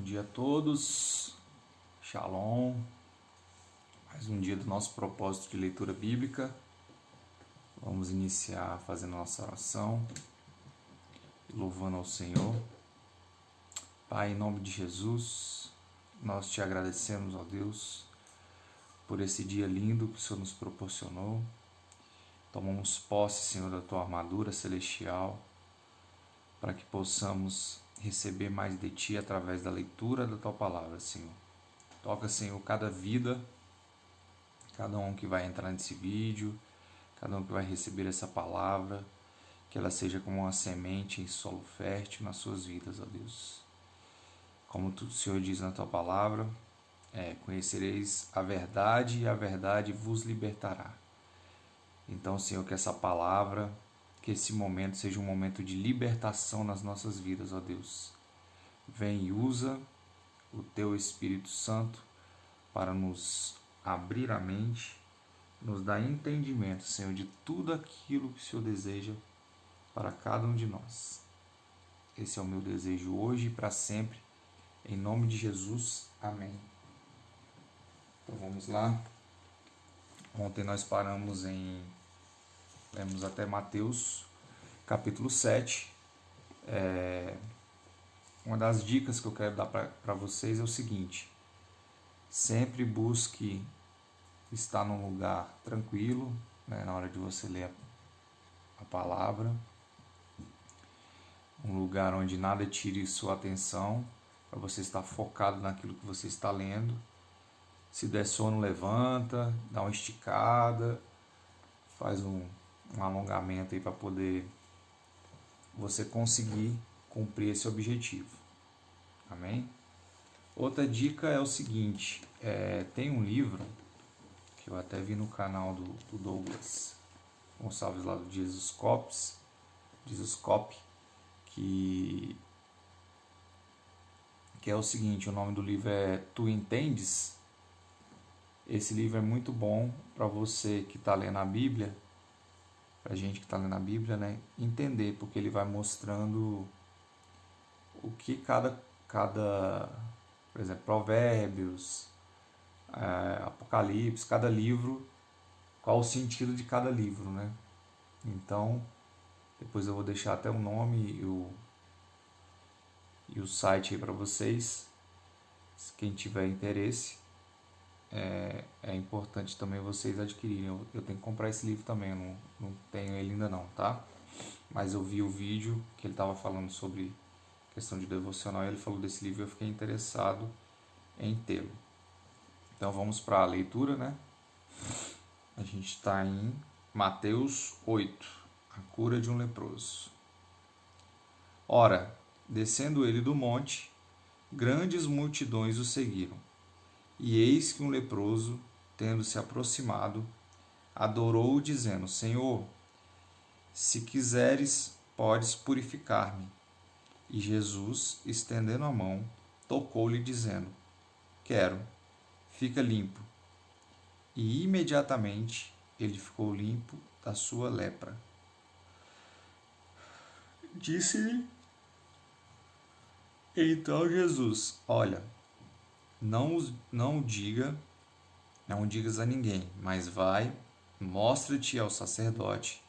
dia a todos, Shalom, mais um dia do nosso propósito de leitura bíblica. Vamos iniciar fazendo nossa oração, louvando ao Senhor. Pai, em nome de Jesus, nós te agradecemos, ó Deus, por esse dia lindo que o Senhor nos proporcionou. Tomamos posse, Senhor, da tua armadura celestial, para que possamos receber mais de Ti através da leitura da Tua Palavra, Senhor. Toca, Senhor, cada vida, cada um que vai entrar nesse vídeo, cada um que vai receber essa palavra, que ela seja como uma semente em solo fértil nas suas vidas, ó Deus. Como o Senhor diz na Tua Palavra, conhecereis a verdade e a verdade vos libertará. Então, Senhor, que essa palavra, que esse momento seja um momento de libertação nas nossas vidas, ó Deus. Vem e usa o Teu Espírito Santo para nos abrir a mente, nos dar entendimento, Senhor, de tudo aquilo que o Senhor deseja para cada um de nós. Esse é o meu desejo hoje e para sempre, em nome de Jesus. Amém. Então vamos lá. Ontem nós lemos até Mateus, capítulo 7. Uma das dicas que eu quero dar para vocês é o seguinte: sempre busque estar num lugar tranquilo, na hora de você ler a palavra, um lugar onde nada tire sua atenção, para você estar focado naquilo que você está lendo. Se der sono, levanta, dá uma esticada, faz um alongamento aí para poder você conseguir cumprir esse objetivo. Amém? Outra dica é o seguinte, tem um livro que eu até vi no canal do Douglas Gonçalves lá do Jesus Cop, que é o seguinte, o nome do livro é Tu Entendes? Esse livro é muito bom para você que está lendo a Bíblia, para a gente que está lendo a Bíblia, entender, porque ele vai mostrando o que cada por exemplo, Provérbios, Apocalipse, cada livro, qual o sentido de cada livro, Então, depois eu vou deixar até o nome e o site aí para vocês, quem tiver interesse. É importante também vocês adquirirem. Eu tenho que comprar esse livro também, eu não tenho ele ainda não, tá? Mas eu vi o vídeo que ele estava falando sobre questão de devocional e ele falou desse livro e eu fiquei interessado em tê-lo. Então vamos para a leitura, A gente está em Mateus 8, a cura de um leproso. Ora, descendo ele do monte, grandes multidões o seguiram. E eis que um leproso, tendo se aproximado, adorou-o, dizendo: Senhor, se quiseres, podes purificar-me. E Jesus, estendendo a mão, tocou-lhe, dizendo: Quero, fica limpo. E imediatamente ele ficou limpo da sua lepra. Disse-lhe então Jesus: Olha, não digas a ninguém, mas vai, mostra-te ao sacerdote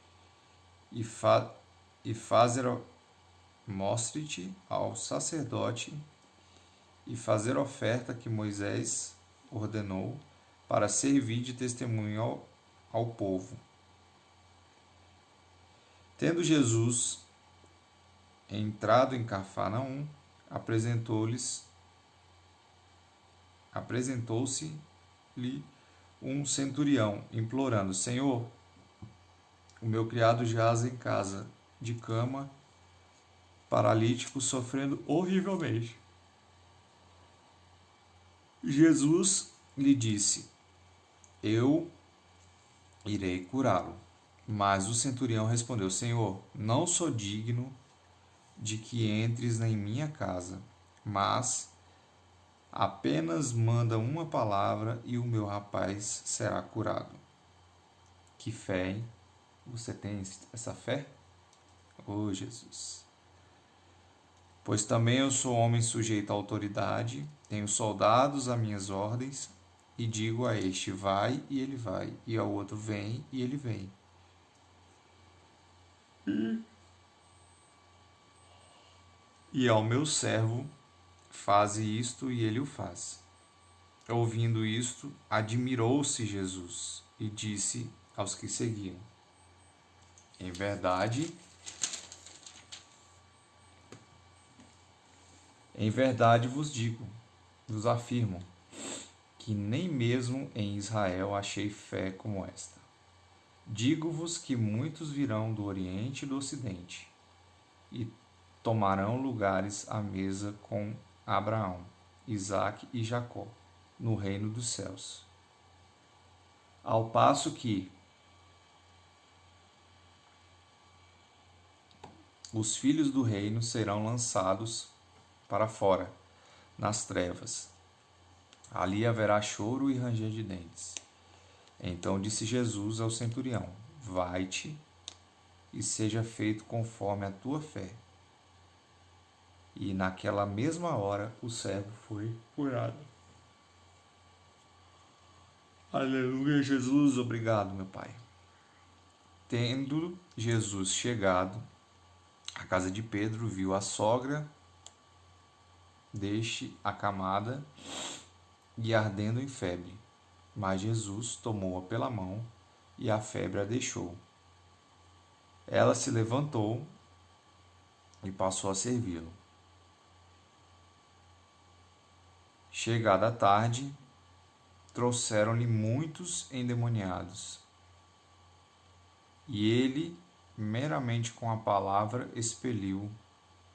mostre-te ao sacerdote e fazer oferta que Moisés ordenou para servir de testemunho ao povo. Tendo Jesus entrado em Cafarnaum, apresentou-se-lhe um centurião, implorando: Senhor, o meu criado jaz em casa de cama, paralítico, sofrendo horrivelmente. Jesus lhe disse: Eu irei curá-lo. Mas o centurião respondeu: Senhor, não sou digno de que entres em minha casa, mas apenas manda uma palavra e o meu rapaz será curado. Que fé, hein? Você tem essa fé? Oh, Jesus! Pois também eu sou homem sujeito à autoridade, tenho soldados a minhas ordens, e digo a este, vai, e ele vai, e ao outro, vem, e ele vem. E ao meu servo, faze isto, e ele o faz. Ouvindo isto, admirou-se Jesus, e disse aos que seguiam, em verdade vos digo, vos afirmo, que nem mesmo em Israel achei fé como esta. Digo-vos que muitos virão do Oriente e do Ocidente, e tomarão lugares à mesa com Abraão, Isaque e Jacó, no reino dos céus. Ao passo que os filhos do reino serão lançados para fora, nas trevas. Ali haverá choro e ranger de dentes. Então disse Jesus ao centurião, vai-te e seja feito conforme a tua fé. E naquela mesma hora o servo foi curado. Aleluia, Jesus, obrigado, meu Pai. Tendo Jesus chegado à casa de Pedro, viu a sogra deste acamada e ardendo em febre. Mas Jesus tomou-a pela mão e a febre a deixou. Ela se levantou e passou a servi-lo. Chegada a tarde, trouxeram-lhe muitos endemoniados. E ele, meramente com a palavra, expeliu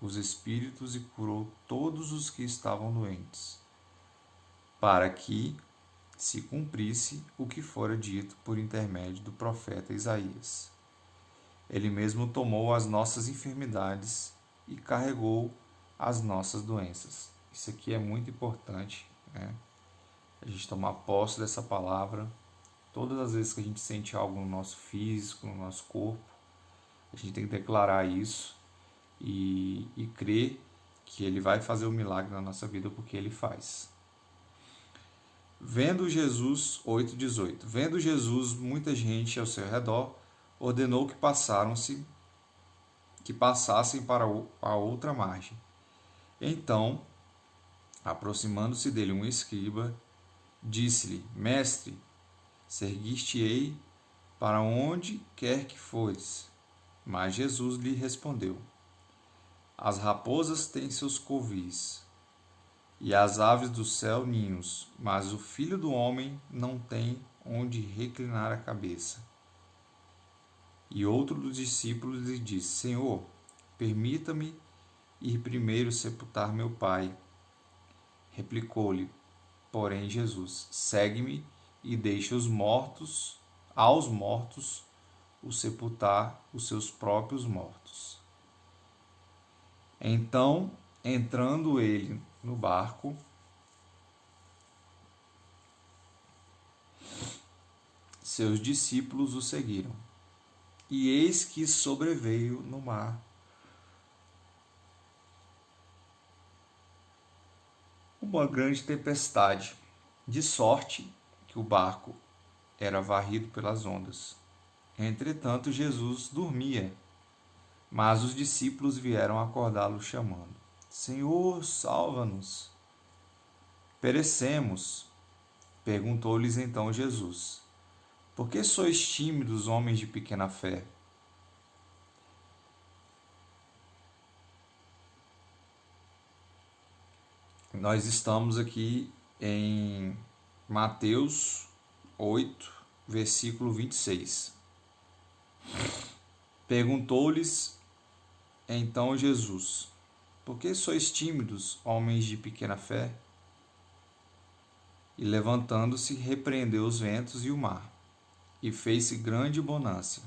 os espíritos e curou todos os que estavam doentes, para que se cumprisse o que fora dito por intermédio do profeta Isaías. Ele mesmo tomou as nossas enfermidades e carregou as nossas doenças. Isso aqui é muito importante, né? A gente tomar posse dessa palavra. Todas as vezes que a gente sente algo no nosso físico, no nosso corpo, a gente tem que declarar isso e crer que Ele vai fazer o milagre na nossa vida, porque Ele faz. Vendo Jesus, 8,18. Vendo Jesus muita gente ao seu redor, ordenou que passassem para a outra margem. Então, aproximando-se dele um escriba, disse-lhe, Mestre, seguiste-ei para onde quer que fores. Mas Jesus lhe respondeu, as raposas têm seus covis, e as aves do céu ninhos, mas o Filho do Homem não tem onde reclinar a cabeça. E outro dos discípulos lhe disse, Senhor, permita-me ir primeiro sepultar meu pai. Replicou-lhe, porém, Jesus, segue-me e deixa aos mortos, o sepultar os seus próprios mortos. Então, entrando ele no barco, seus discípulos o seguiram. E eis que sobreveio no mar uma grande tempestade, de sorte que o barco era varrido pelas ondas. Entretanto, Jesus dormia, mas os discípulos vieram acordá-lo chamando, Senhor, salva-nos, perecemos. Perguntou-lhes então Jesus, por que sois tímidos, homens de pequena fé? Nós estamos aqui em Mateus 8, versículo 26. Perguntou-lhes então Jesus, por que sois tímidos, homens de pequena fé? E levantando-se, repreendeu os ventos e o mar, e fez-se grande bonança.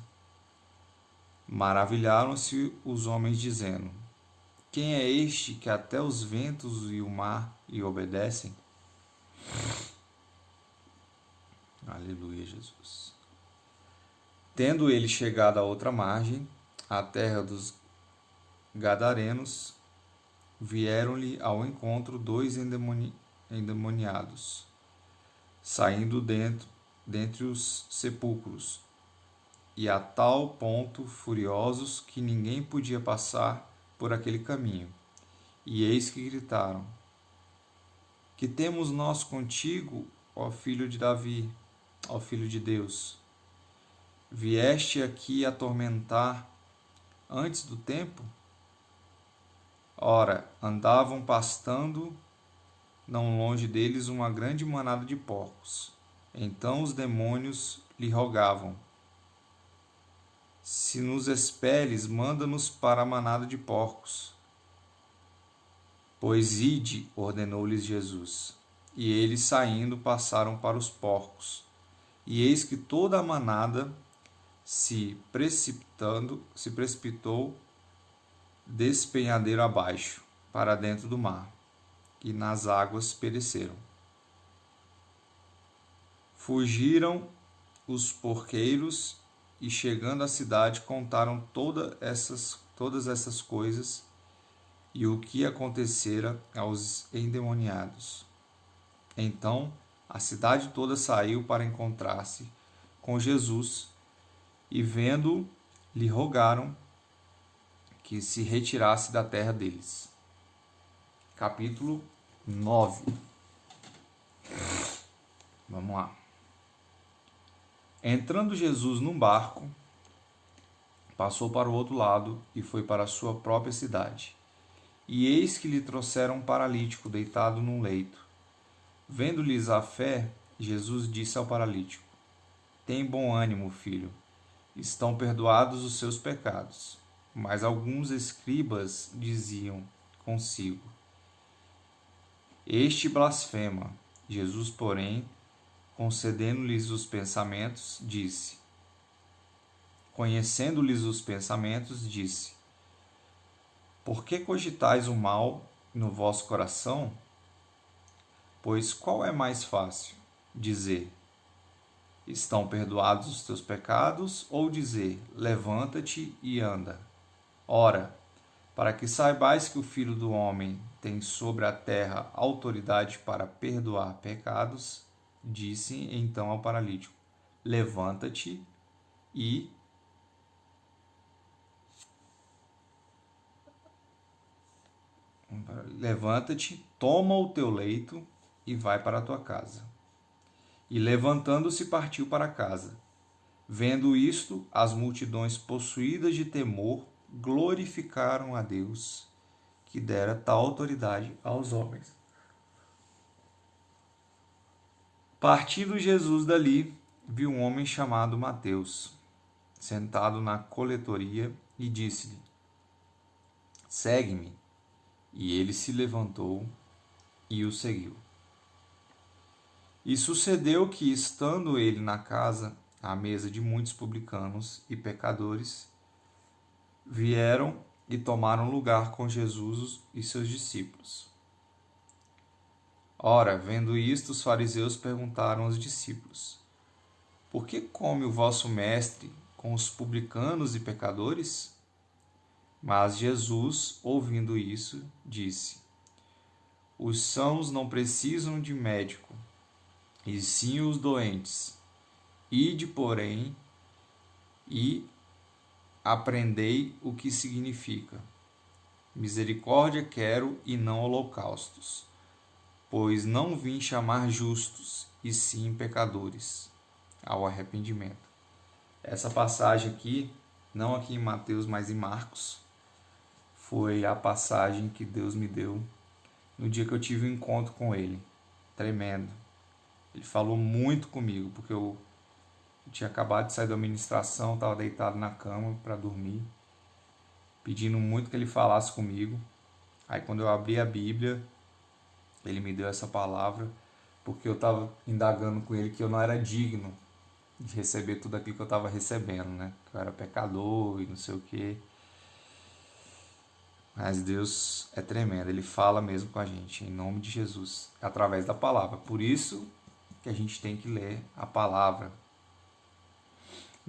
Maravilharam-se os homens, dizendo, quem é este que até os ventos e o mar lhe obedecem? Aleluia, Jesus. Tendo ele chegado à outra margem, à terra dos Gadarenos, vieram-lhe ao encontro 2 endemoniados, saindo dentre os sepulcros, e a tal ponto furiosos que ninguém podia passar por aquele caminho. E eis que gritaram: Que temos nós contigo, ó filho de Davi, ó filho de Deus? Vieste aqui atormentar antes do tempo? Ora, andavam pastando não longe deles uma grande manada de porcos. Então os demônios lhe rogavam: Se nos expeles, manda-nos para a manada de porcos. Pois ide, ordenou-lhes Jesus. E eles, saindo, passaram para os porcos. E eis que toda a manada, se precipitou despenhadeiro abaixo, para dentro do mar, e nas águas pereceram. Fugiram os porqueiros e, chegando à cidade, contaram todas essas coisas e o que acontecera aos endemoniados. Então a cidade toda saiu para encontrar-se com Jesus, e vendo, lhe rogaram que se retirasse da terra deles. Capítulo 9. Vamos lá. Entrando Jesus num barco, passou para o outro lado e foi para a sua própria cidade. E eis que lhe trouxeram um paralítico deitado num leito. Vendo-lhes a fé, Jesus disse ao paralítico: Tem bom ânimo, filho, estão perdoados os seus pecados. Mas alguns escribas diziam consigo: Este blasfema. Jesus, porém, concedendo-lhes os pensamentos, disse: Conhecendo-lhes os pensamentos, disse: Por que cogitais o mal no vosso coração? Pois qual é mais fácil, dizer: Estão perdoados os teus pecados, ou dizer: Levanta-te e anda? Ora, para que saibais que o Filho do Homem tem sobre a terra autoridade para perdoar pecados, disse então ao paralítico: Levanta-te e toma o teu leito e vai para a tua casa. E levantando-se partiu para casa. Vendo isto, as multidões, possuídas de temor, glorificaram a Deus, que dera tal autoridade aos homens. Partindo Jesus dali, viu um homem chamado Mateus, sentado na coletoria, e disse-lhe: Segue-me. E ele se levantou e o seguiu. E sucedeu que, estando ele na casa, à mesa de muitos publicanos e pecadores, vieram e tomaram lugar com Jesus e seus discípulos. Ora, vendo isto, os fariseus perguntaram aos discípulos: Por que come o vosso mestre com os publicanos e pecadores? Mas Jesus, ouvindo isso, disse: Os sãos não precisam de médico, e sim os doentes. Ide, porém, e aprendei o que significa: misericórdia quero e não holocaustos, pois não vim chamar justos, e sim pecadores ao arrependimento. Essa passagem aqui, não aqui em Mateus, mas em Marcos, foi a passagem que Deus me deu no dia que eu tive um encontro com Ele. Tremendo. Ele falou muito comigo, porque eu tinha acabado de sair da ministração, estava deitado na cama para dormir, pedindo muito que Ele falasse comigo. Aí quando eu abri a Bíblia, Ele me deu essa palavra, porque eu estava indagando com Ele que eu não era digno de receber tudo aquilo que eu estava recebendo, né? Que eu era pecador e não sei o quê. Mas Deus é tremendo, Ele fala mesmo com a gente, em nome de Jesus, através da palavra. Por isso que a gente tem que ler a palavra.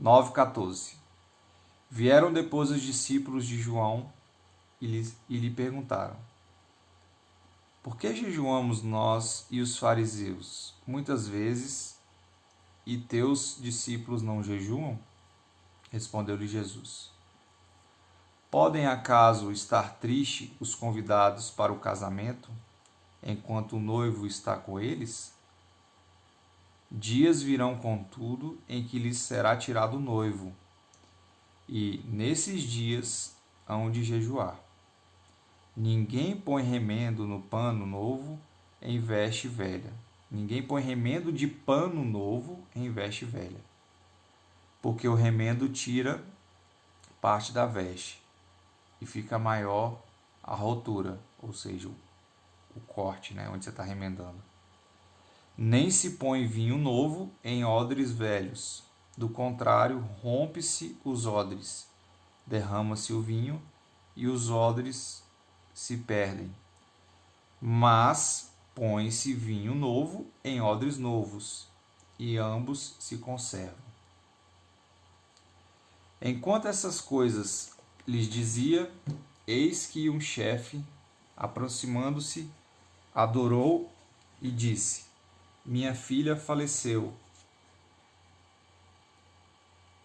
9,14. Vieram depois os discípulos de João e lhe perguntaram: por que jejuamos nós e os fariseus muitas vezes, e teus discípulos não jejuam? Respondeu-lhe Jesus. Podem acaso estar tristes os convidados para o casamento, enquanto o noivo está com eles? Dias virão, contudo, em que lhes será tirado o noivo, e nesses dias hão de jejuar. Ninguém põe remendo no pano novo em veste velha. Ninguém põe remendo de pano novo em veste velha, porque o remendo tira parte da veste e fica maior a rotura, ou seja, o corte, né, onde você está remendando. Nem se põe vinho novo em odres velhos. Do contrário, rompe-se os odres, derrama-se o vinho e os odres se perdem. Mas põe-se vinho novo em odres novos, e ambos se conservam. Enquanto essas coisas lhes dizia, eis que um chefe, aproximando-se, adorou e disse: Minha filha faleceu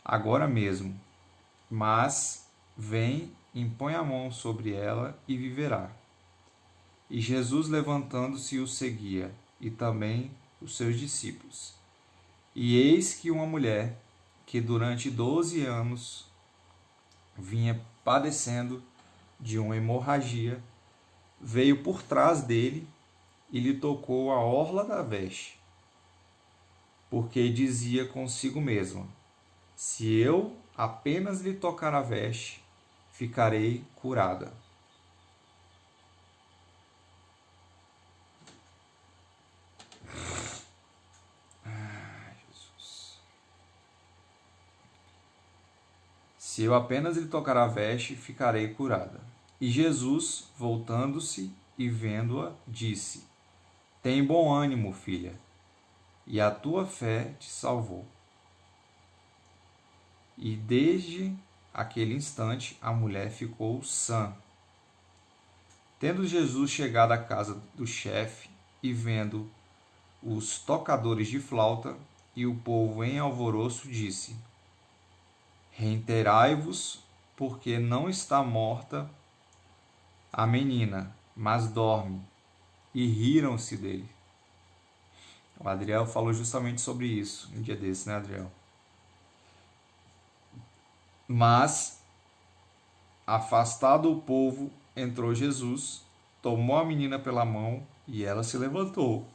agora mesmo, mas vem, impõe a mão sobre ela e viverá. E Jesus, levantando-se, o seguia, e também os seus discípulos. E eis que uma mulher, que durante 12 anos vinha padecendo de uma hemorragia, veio por trás dele e lhe tocou a orla da veste, porque dizia consigo mesma: se eu apenas lhe tocar a veste, ficarei curada. Se eu apenas lhe tocar a veste, ficarei curada. E Jesus, voltando-se e vendo-a, disse: Tem bom ânimo, filha, e a tua fé te salvou. E desde aquele instante a mulher ficou sã. Tendo Jesus chegado à casa do chefe e vendo os tocadores de flauta e o povo em alvoroço, disse: Reiterai-vos, porque não está morta a menina, mas dorme. E riram-se dele. O Adriel falou justamente sobre isso um dia desse, né, Adriel? Mas, afastado o povo, entrou Jesus, tomou a menina pela mão e ela se levantou.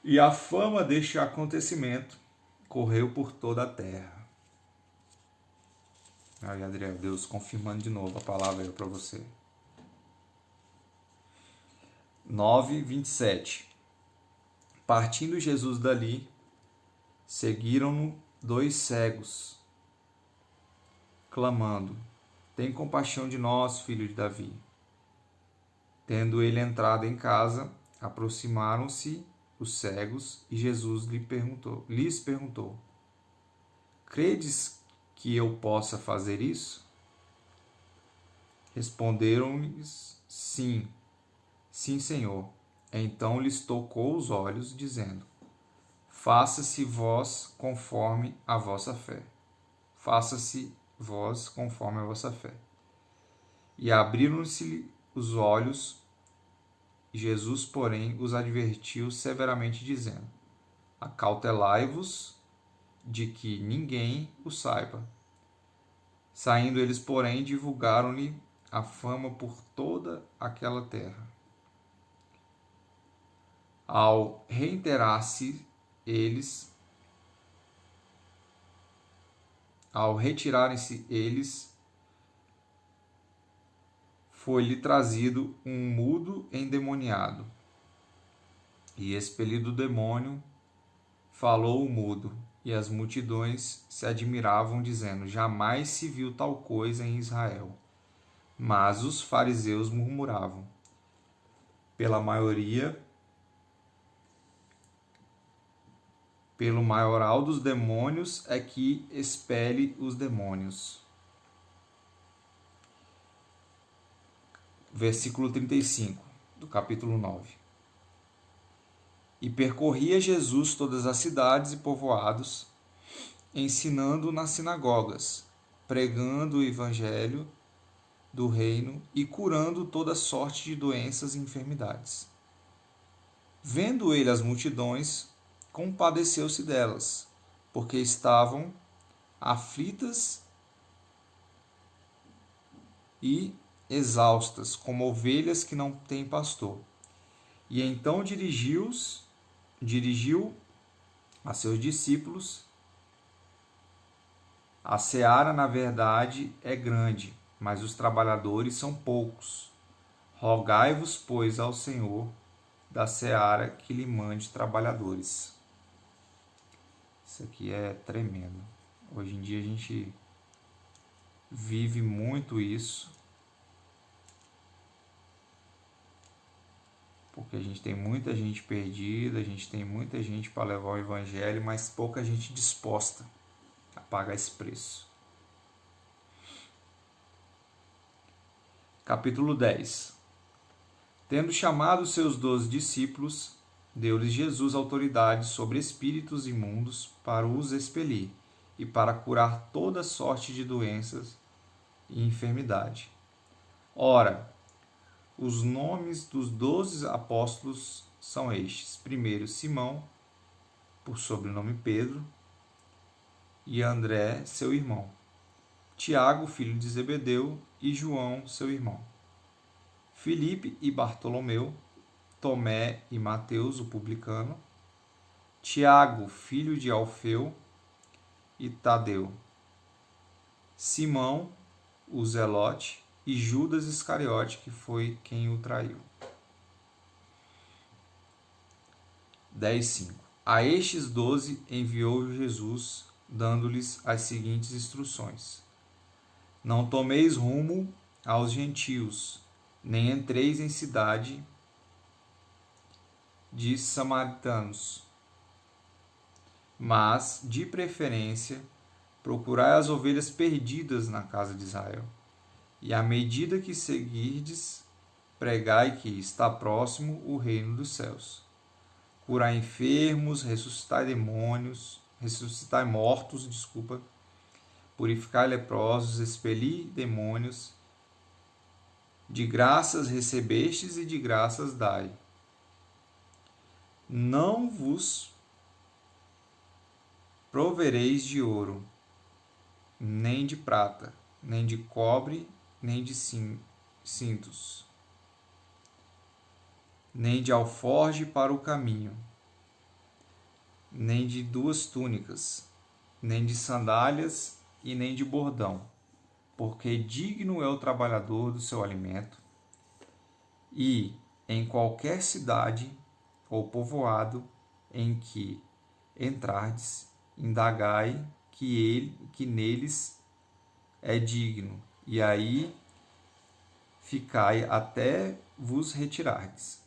E a fama deste acontecimento correu por toda a terra. Aí, Adriel, Deus confirmando de novo a palavra aí para você. 9:27. Partindo Jesus dali, seguiram-no 2 cegos, clamando: Tem compaixão de nós, filho de Davi. Tendo ele entrado em casa, aproximaram-se os cegos e Jesus lhes perguntou: Credes que eu possa fazer isso? Responderam-lhes: Sim, sim, Senhor. Então lhes tocou os olhos, dizendo: Faça-se vós conforme a vossa fé. Faça-se vós conforme a vossa fé. E abriram-se os olhos. Jesus, porém, os advertiu severamente, dizendo: Acautelai-vos de que ninguém o saiba. Saindo eles, porém, divulgaram-lhe a fama por toda aquela terra. Ao retirarem-se eles, foi-lhe trazido um mudo endemoniado. E expelido o demônio, falou o mudo, e as multidões se admiravam, dizendo: Jamais se viu tal coisa em Israel. Mas os fariseus murmuravam: Pelo maioral dos demônios é que expele os demônios. Versículo 35. do capítulo 9. E percorria Jesus todas as cidades e povoados, ensinando nas sinagogas, pregando o evangelho do reino e curando toda sorte de doenças e enfermidades. Vendo ele as multidões, compadeceu-se delas, porque estavam aflitas e exaustas, como ovelhas que não têm pastor. E então dirigiu a seus discípulos: a seara, na verdade, é grande, mas os trabalhadores são poucos. Rogai-vos, pois, ao Senhor da seara que lhe mande trabalhadores. Isso aqui é tremendo. Hoje em dia a gente vive muito isso, porque a gente tem muita gente perdida, a gente tem muita gente para levar o evangelho, mas pouca gente disposta a pagar esse preço. Capítulo 10. Tendo chamado seus 12 discípulos, deu-lhes Jesus autoridade sobre espíritos imundos para os expelir e para curar toda sorte de doenças e enfermidade. Ora, os nomes dos 12 apóstolos são estes. Primeiro, Simão, por sobrenome Pedro, e André, seu irmão. Tiago, filho de Zebedeu, e João, seu irmão. Filipe e Bartolomeu, Tomé e Mateus, o publicano, Tiago, filho de Alfeu, e Tadeu, Simão, o Zelote, e Judas Iscariote, que foi quem o traiu. 10:5. A estes 12 enviou Jesus, dando-lhes as seguintes instruções: não tomeis rumo aos gentios, nem entreis em cidade de samaritanos, mas, de preferência, procurai as ovelhas perdidas na casa de Israel. E à medida que seguirdes, pregai que está próximo o reino dos céus. Curai enfermos, ressuscitai mortos, purificai leprosos, expeli demônios. De graças recebestes e de graças dai. Não vos provereis de ouro, nem de prata, nem de cobre, nem de cintos, nem de alforje para o caminho, nem de 2 túnicas, nem de sandálias e nem de bordão, porque digno é o trabalhador do seu alimento. E em qualquer cidade ou povoado em que entrardes, indagai que neles é digno, e aí ficai até vos retirardes.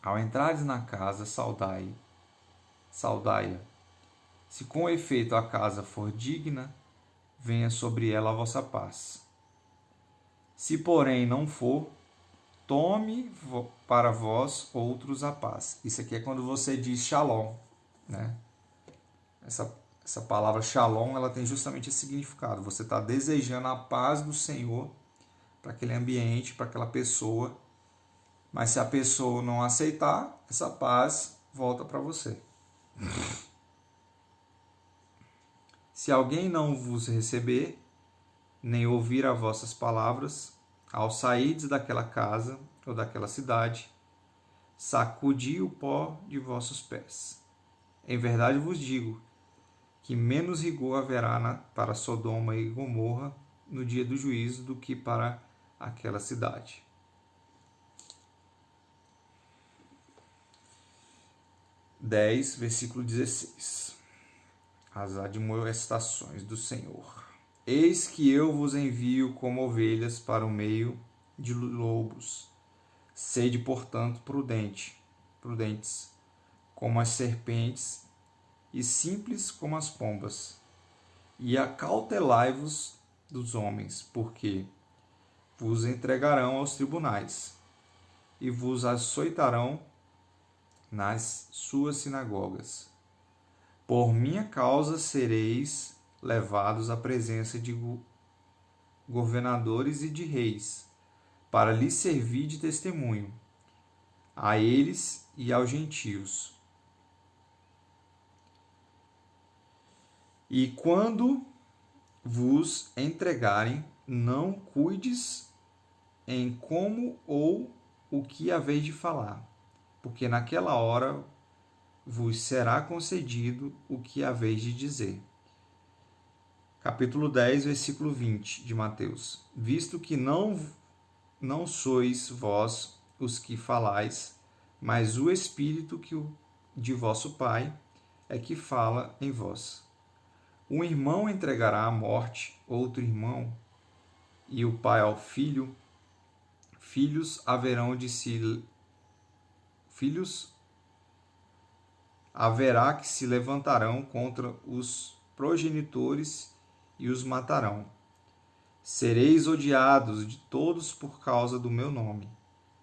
Ao entrardes na casa, saudai-a. Se com efeito a casa for digna, venha sobre ela a vossa paz. Se porém não for, tome para vós outros a paz. Isso aqui é quando você diz shalom, né? Essa palavra shalom, ela tem justamente esse significado. Você está desejando a paz do Senhor para aquele ambiente, para aquela pessoa. Mas se a pessoa não aceitar, essa paz volta para você. Se alguém não vos receber, nem ouvir as vossas palavras, ao sairdes daquela casa ou daquela cidade, sacudi o pó de vossos pés. Em verdade vos digo que menos rigor haverá para Sodoma e Gomorra no dia do juízo do que para aquela cidade. Versículo 16. As admoestações do Senhor. Eis que eu vos envio como ovelhas para o meio de lobos. Sede, portanto, prudentes, como as serpentes, e simples como as pombas. E acautelai-vos dos homens, porque vos entregarão aos tribunais, e vos açoitarão nas suas sinagogas. Por minha causa sereis levados à presença de governadores e de reis, para lhes servir de testemunho, a eles e aos gentios. E quando vos entregarem, não cuides em como ou o que haveis de falar, porque naquela hora vos será concedido o que haveis de dizer. Capítulo 10, versículo 20 de Mateus. Visto que não sois vós os que falais, mas o Espírito de vosso Pai é que fala em vós. Um irmão entregará à morte outro irmão, e o pai ao filho. Filhos haverá que se levantarão contra os progenitores e os matarão. Sereis odiados de todos por causa do meu nome.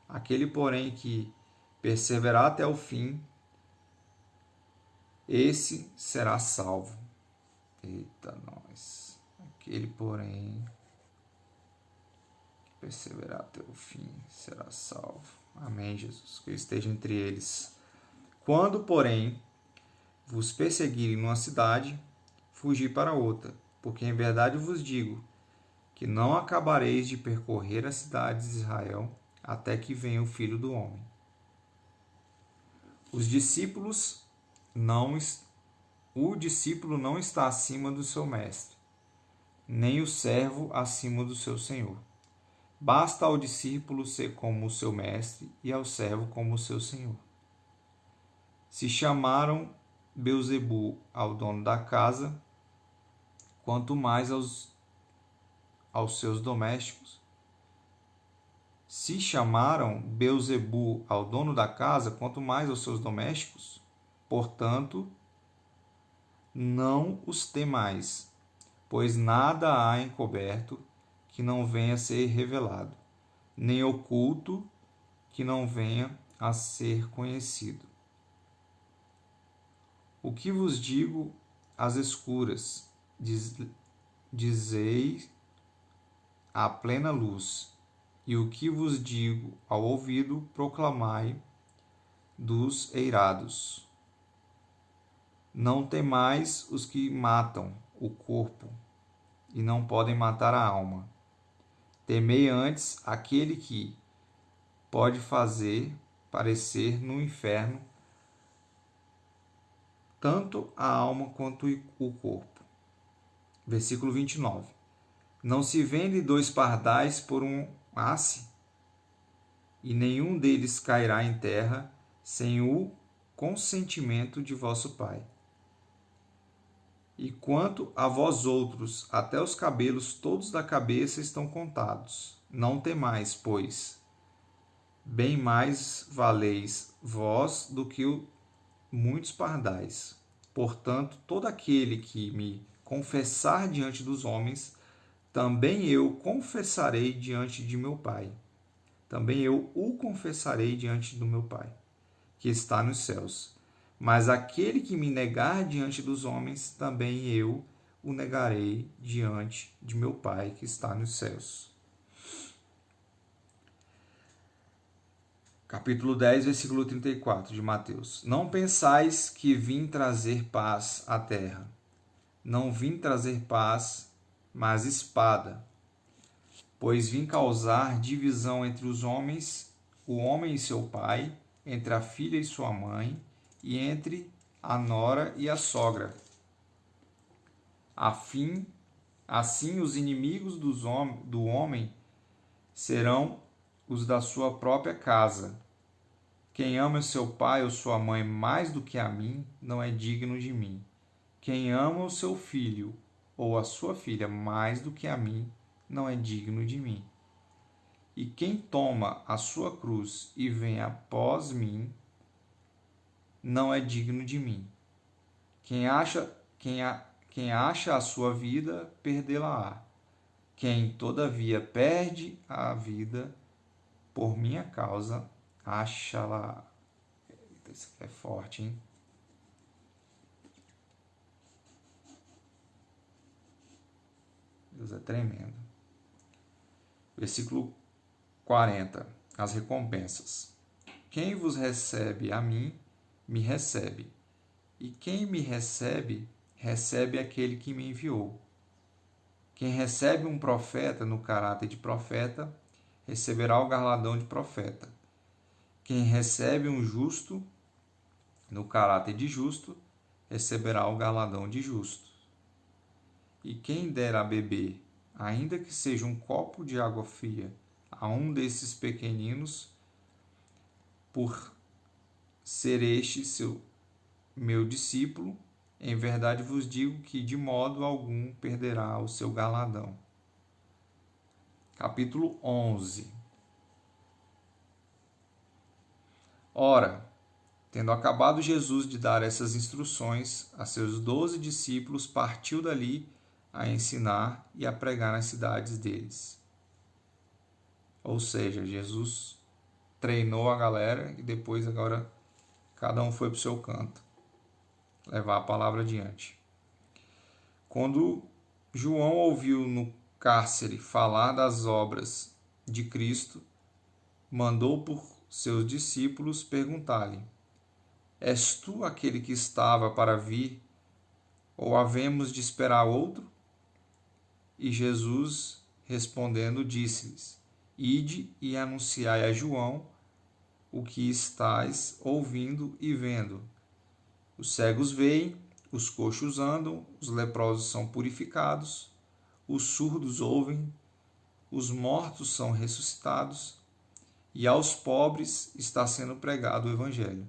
Aquele, porém, que perseverar até o fim, esse será salvo. Eita, nós. Aquele, porém, que perseverar até o fim, será salvo. Amém, Jesus. Que eu esteja entre eles. Quando, porém, vos perseguirem numa cidade, fugi para outra, porque em verdade vos digo que não acabareis de percorrer as cidades de Israel até que venha o Filho do Homem. O discípulo não está acima do seu mestre, nem o servo acima do seu senhor. Basta ao discípulo ser como o seu mestre e ao servo como o seu senhor. Se chamaram Beelzebu ao dono da casa, quanto mais aos seus domésticos. Se chamaram Beelzebu ao dono da casa, quanto mais aos seus domésticos. Portanto, não os temais, pois nada há encoberto que não venha a ser revelado, nem oculto que não venha a ser conhecido. O que vos digo às escuras, dizei à plena luz, e o que vos digo ao ouvido, proclamai dos eirados. Não temais os que matam o corpo e não podem matar a alma. Temei antes aquele que pode fazer parecer no inferno tanto a alma quanto o corpo. Versículo 29. Não se vende 2 pardais por um asse, e nenhum deles cairá em terra sem o consentimento de vosso Pai. E quanto a vós outros, até os cabelos todos da cabeça estão contados. Não temais, pois, bem mais valeis vós do que muitos pardais. Portanto, todo aquele que me confessar diante dos homens, também eu confessarei diante de meu Pai. Também eu o confessarei diante do meu Pai, que está nos céus. Mas aquele que me negar diante dos homens, também eu o negarei diante de meu Pai, que está nos céus. Capítulo 10, versículo 34 de Mateus. Não pensais que vim trazer paz à terra. Não vim trazer paz, mas espada. Pois vim causar divisão entre os homens, o homem e seu pai, entre a filha e sua mãe, e entre a nora e a sogra. Assim, os inimigos do homem serão os da sua própria casa. Quem ama seu pai ou sua mãe mais do que a mim, não é digno de mim. Quem ama o seu filho ou a sua filha mais do que a mim, não é digno de mim. E quem toma a sua cruz e vem após mim, não é digno de mim. Quem acha a sua vida, perdê-la-á. Quem, todavia, perde a vida por minha causa, Acha lá. Isso aqui é forte, hein? Deus é tremendo. Versículo 40. As recompensas. Quem vos recebe a mim, me recebe. E quem me recebe, recebe aquele que me enviou. Quem recebe um profeta no caráter de profeta, receberá o galardão de profeta. Quem recebe um justo no caráter de justo, receberá o galardão de justo. E quem der a beber, ainda que seja um copo de água fria, a um desses pequeninos, por ser este meu discípulo, em verdade vos digo que de modo algum perderá o seu galardão. Capítulo 11. Ora, tendo acabado Jesus de dar essas instruções a seus 12 discípulos, partiu dali a ensinar e a pregar nas cidades deles. Ou seja, Jesus treinou a galera e depois agora cada um foi para o seu canto, levar a palavra adiante. Quando João ouviu no cárcere falar das obras de Cristo, mandou por seus discípulos perguntar-lhe: És tu aquele que estava para vir, ou havemos de esperar outro? E Jesus, respondendo, disse-lhes: Ide e anunciai a João o que estais ouvindo e vendo. Os cegos veem, os coxos andam, os leprosos são purificados, os surdos ouvem, os mortos são ressuscitados, e aos pobres está sendo pregado o Evangelho.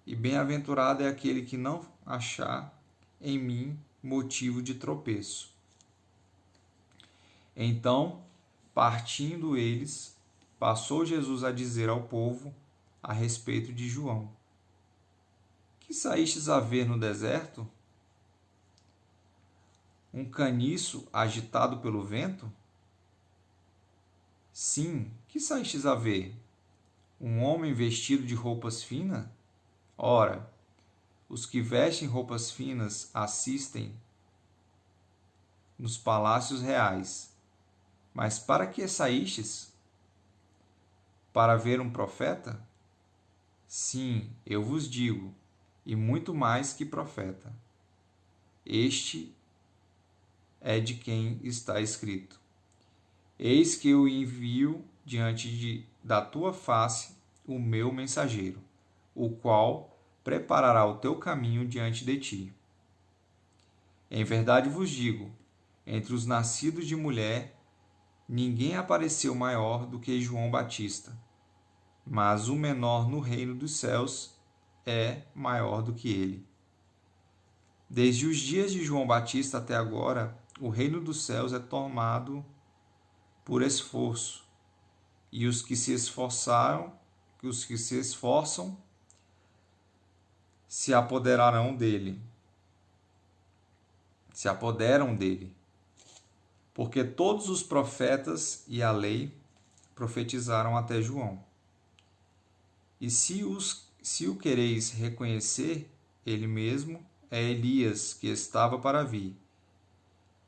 E bem-aventurado é aquele que não achar em mim motivo de tropeço. Então, partindo eles, passou Jesus a dizer ao povo a respeito de João: Que saístes a ver no deserto? Um caniço agitado pelo vento? Sim, que saístes a ver? Um homem vestido de roupas finas? Ora, os que vestem roupas finas assistem nos palácios reais. Mas para que saístes? Para ver um profeta? Sim, eu vos digo, e muito mais que profeta. Este é de quem está escrito: Eis que eu envio diante da tua face o meu mensageiro, o qual preparará o teu caminho diante de ti. Em verdade vos digo, entre os nascidos de mulher, ninguém apareceu maior do que João Batista, mas o menor no reino dos céus é maior do que ele. Desde os dias de João Batista até agora, o reino dos céus é tomado por esforço, e os que se esforçam se apoderam dele. Porque todos os profetas e a lei profetizaram até João. E se o quereis reconhecer, ele mesmo é Elias que estava para vir.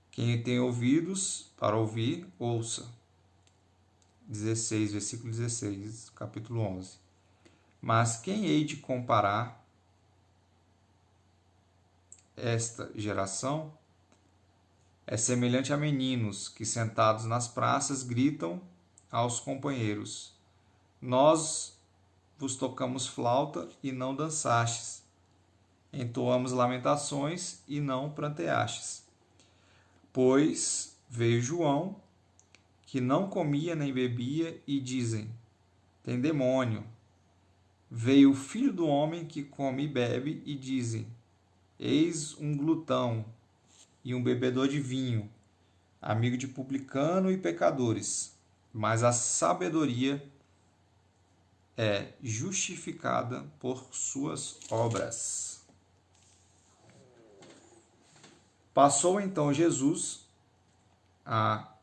Quem tem ouvidos para ouvir, ouça. 16, versículo 16, capítulo 11. Mas quem hei de comparar esta geração? É semelhante a meninos que, sentados nas praças, gritam aos companheiros: Nós vos tocamos flauta e não dançastes, entoamos lamentações e não pranteastes. Pois veio João, que não comia nem bebia, e dizem: Tem demônio. Veio o Filho do Homem, que come e bebe, e dizem: Eis um glutão e um bebedor de vinho, amigo de publicano e pecadores. Mas a sabedoria é justificada por suas obras. Passou então Jesus a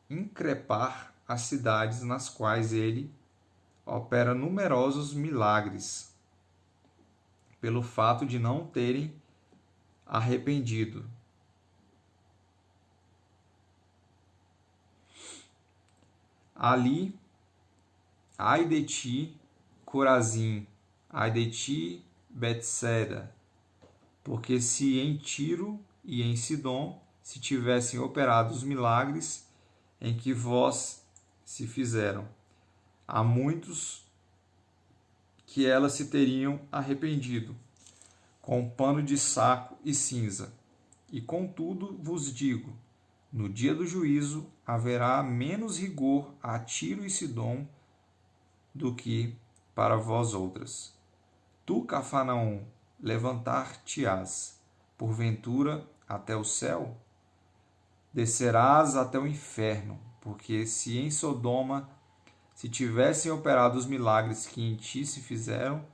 increpar as cidades nas quais ele opera numerosos milagres, pelo fato de não terem arrependido. Ali, ai de ti, Corazim, ai de ti, Betsaida, porque se em Tiro e em Sidom se tivessem operado os milagres em que vós se fizeram, há muitos que elas se teriam arrependido, com pano de saco e cinza. E contudo vos digo, no dia do juízo haverá menos rigor a Tiro e Sidom do que para vós outras. Tu, Cafarnaum, levantar-te-ás, porventura, até o céu? Descerás até o inferno, porque se em Sodoma se tivessem operado os milagres que em ti se fizeram,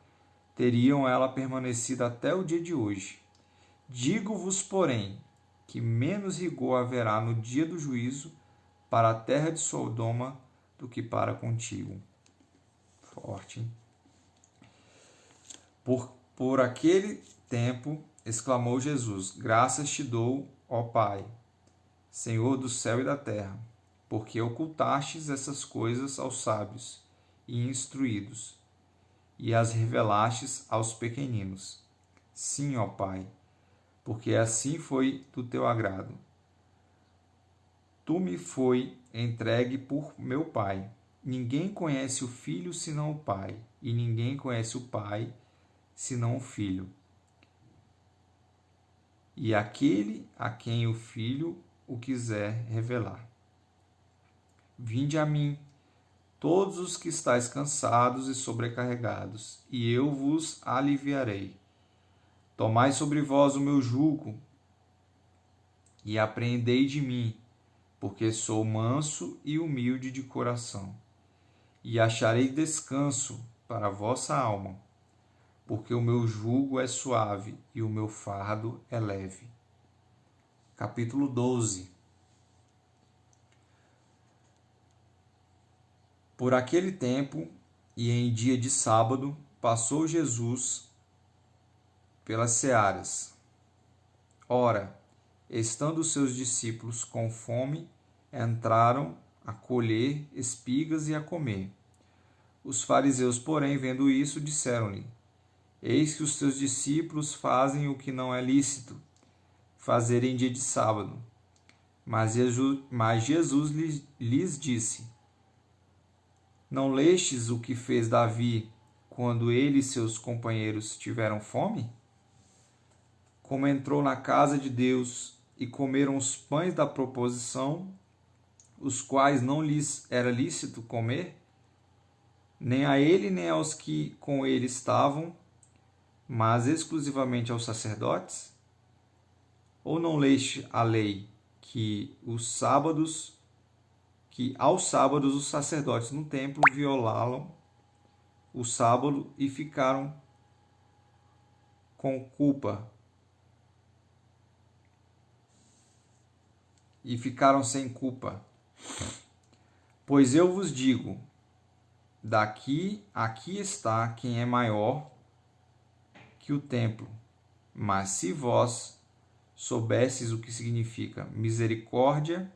teriam ela permanecido até o dia de hoje. Digo-vos, porém, que menos rigor haverá no dia do juízo para a terra de Sodoma do que para contigo. Forte, hein? Por aquele tempo, exclamou Jesus, graças te dou, ó Pai, Senhor do céu e da terra, porque ocultastes essas coisas aos sábios e instruídos, e as revelastes aos pequeninos. Sim, ó Pai, porque assim foi do teu agrado. Tu me foi entregue por meu Pai. Ninguém conhece o Filho senão o Pai, e ninguém conhece o Pai senão o Filho. E aquele a quem o Filho o quiser revelar. Vinde a mim, todos os que estáis cansados e sobrecarregados, e eu vos aliviarei. Tomai sobre vós o meu jugo e apreendei de mim, porque sou manso e humilde de coração, e acharei descanso para a vossa alma, porque o meu jugo é suave e o meu fardo é leve. Capítulo 12. Por aquele tempo, e em dia de sábado, passou Jesus pelas searas. Ora, estando os seus discípulos com fome, entraram a colher espigas e a comer. Os fariseus, porém, vendo isso, disseram-lhe: Eis que os teus discípulos fazem o que não é lícito fazer em dia de sábado. Mas Jesus lhes disse: Não lestes o que fez Davi quando ele e seus companheiros tiveram fome? Como entrou na casa de Deus e comeram os pães da proposição, os quais não lhes era lícito comer, nem a ele nem aos que com ele estavam, mas exclusivamente aos sacerdotes? Ou não leste a lei que aos sábados os sacerdotes no templo violaram o sábado e ficaram com culpa e ficaram sem culpa? Pois eu vos digo, aqui está quem é maior que o templo. Mas se vós soubesses o que significa misericórdia,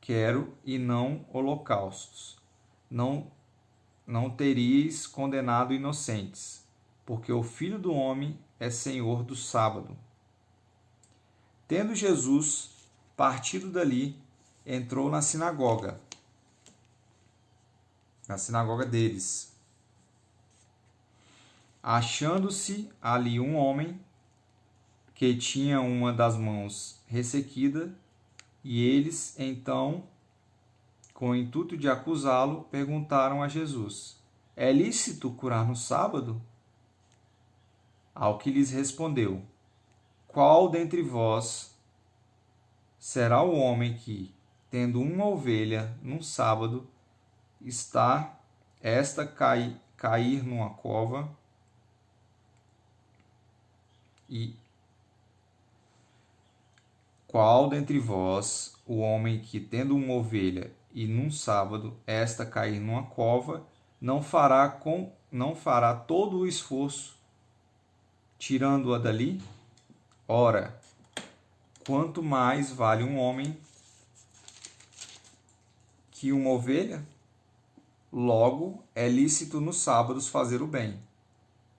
quero, e não holocaustos, não teríeis condenado inocentes, porque o Filho do Homem é Senhor do sábado. Tendo Jesus partido dali, entrou na sinagoga deles. Achando-se ali um homem que tinha uma das mãos ressequida, e eles, então, com o intuito de acusá-lo, perguntaram a Jesus: É lícito curar no sábado? Ao que lhes respondeu: Qual dentre vós será o homem que, tendo uma ovelha num sábado, está esta cair numa cova e qual dentre vós o homem que, tendo uma ovelha e num sábado esta cair numa cova, não fará todo o esforço tirando-a dali? Ora, quanto mais vale um homem que uma ovelha? Logo, é lícito nos sábados fazer o bem.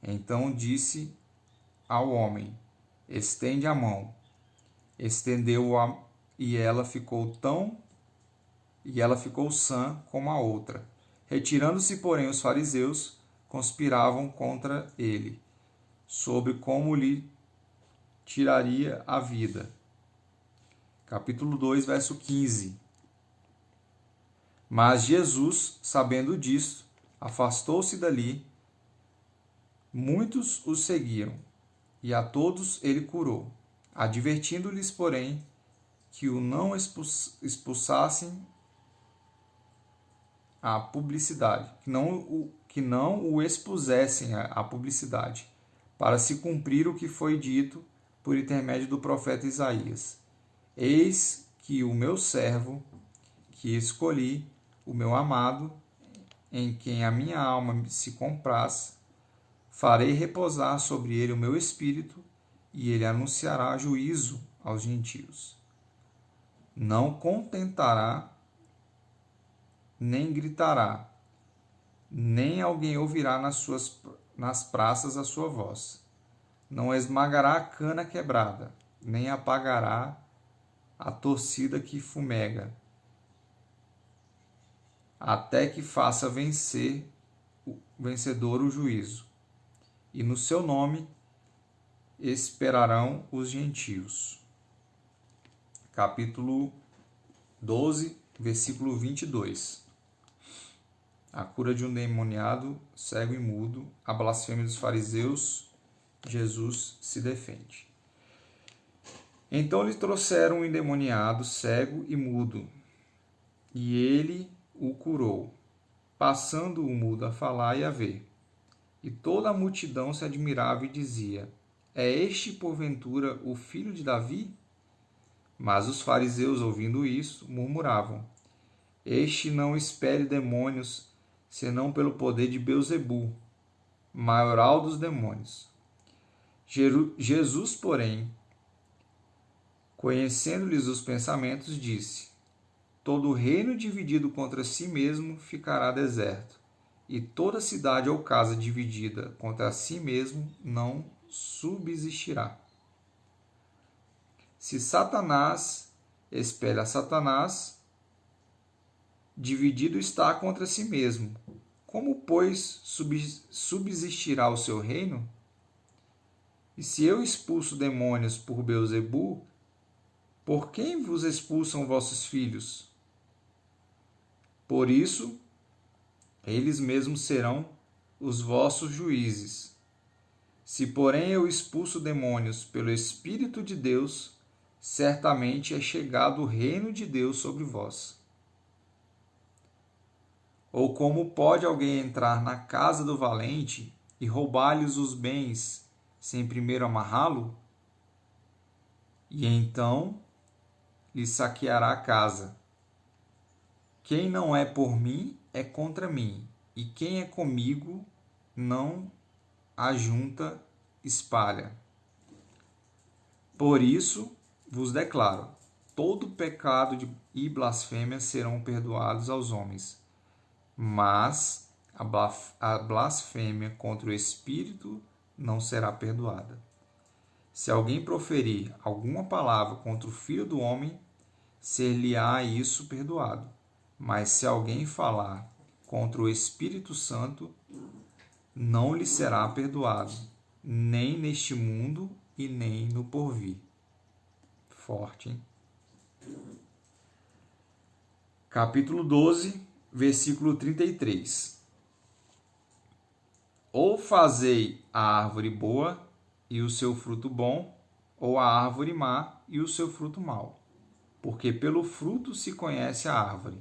Então disse ao homem: estende a mão. Estendeu-a e ela ficou sã como a outra. Retirando-se, porém, os fariseus conspiravam contra ele, sobre como lhe tiraria a vida. Capítulo 2, verso 15. Mas Jesus, sabendo disto, afastou-se dali. Muitos o seguiam, e a todos ele curou, advertindo-lhes, porém, que o não expulsassem à publicidade, que não o expusessem à publicidade, para se cumprir o que foi dito por intermédio do profeta Isaías. Eis que o meu servo, que escolhi, o meu amado, em quem a minha alma se compraz, farei repousar sobre ele o meu espírito, e ele anunciará juízo aos gentios. Não contentará, nem gritará, nem alguém ouvirá nas praças a sua voz. Não esmagará a cana quebrada, nem apagará a torcida que fumega, até que faça vencedor o juízo. E no seu nome esperarão os gentios. Capítulo 12, versículo 22. A cura de um endemoniado, cego e mudo, a blasfêmia dos fariseus, Jesus se defende. Então lhe trouxeram um endemoniado, cego e mudo, e ele o curou, passando o mudo a falar e a ver. E toda a multidão se admirava e dizia: é este, porventura, o filho de Davi? Mas os fariseus, ouvindo isso, murmuravam: este não expele demônios, senão pelo poder de Beelzebu, maioral dos demônios. Jesus, porém, conhecendo-lhes os pensamentos, disse: todo reino dividido contra si mesmo ficará deserto, e toda cidade ou casa dividida contra si mesmo não subsistirá. Se Satanás espelha Satanás, dividido está contra si mesmo. Como, pois, subsistirá o seu reino? E se eu expulso demônios por Beelzebu, por quem vos expulsam vossos filhos? Por isso, eles mesmos serão os vossos juízes. Se, porém, eu expulso demônios pelo Espírito de Deus, certamente é chegado o reino de Deus sobre vós. Ou como pode alguém entrar na casa do valente e roubar-lhes os bens sem primeiro amarrá-lo? E então lhe saqueará a casa. Quem não é por mim é contra mim, e quem é comigo não ajunta, espalha. Por isso vos declaro: todo pecado e blasfêmia serão perdoados aos homens, mas a blasfêmia contra o Espírito não será perdoada. Se alguém proferir alguma palavra contra o Filho do Homem, ser-lhe-á isso perdoado. Mas se alguém falar contra o Espírito Santo, não lhe será perdoado, nem neste mundo e nem no porvir. Forte, hein? Capítulo 12, versículo 33. Ou fazei a árvore boa e o seu fruto bom, ou a árvore má e o seu fruto mau, porque pelo fruto se conhece a árvore.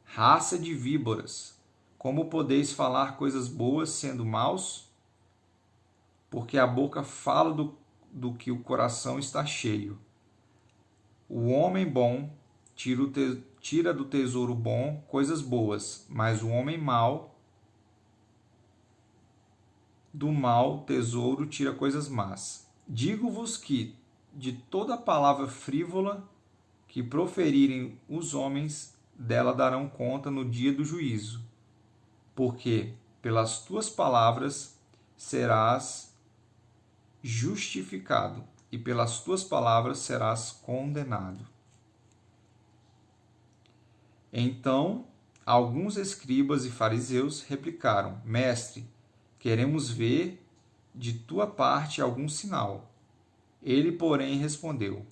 Raça de víboras, como podeis falar coisas boas sendo maus? Porque a boca fala do que o coração está cheio. O homem bom tira do tesouro bom coisas boas, mas o homem mau do mau tesouro tira coisas más. Digo-vos que, de toda palavra frívola que proferirem os homens, dela darão conta no dia do juízo. Porque pelas tuas palavras serás justificado, e pelas tuas palavras serás condenado. Então, alguns escribas e fariseus replicaram: Mestre, queremos ver de tua parte algum sinal. Ele, porém, respondeu: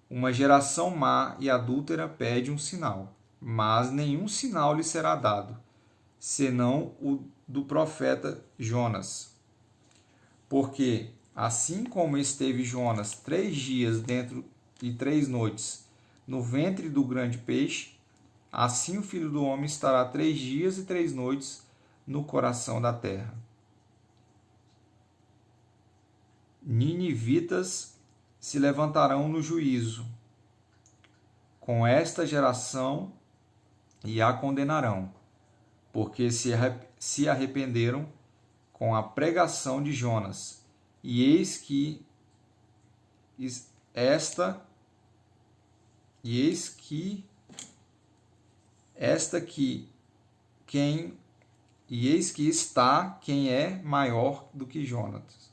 Uma geração má e adúltera pede um sinal, mas nenhum sinal lhe será dado, senão o do profeta Jonas. Porque, assim como esteve Jonas 3 dias dentro e 3 noites no ventre do grande peixe, assim o Filho do Homem estará 3 dias e 3 noites no coração da terra. Ninivitas se levantarão no juízo com esta geração e a condenarão, porque se arrependeram com a pregação de Jonas. E eis que está quem é maior do que Jonas.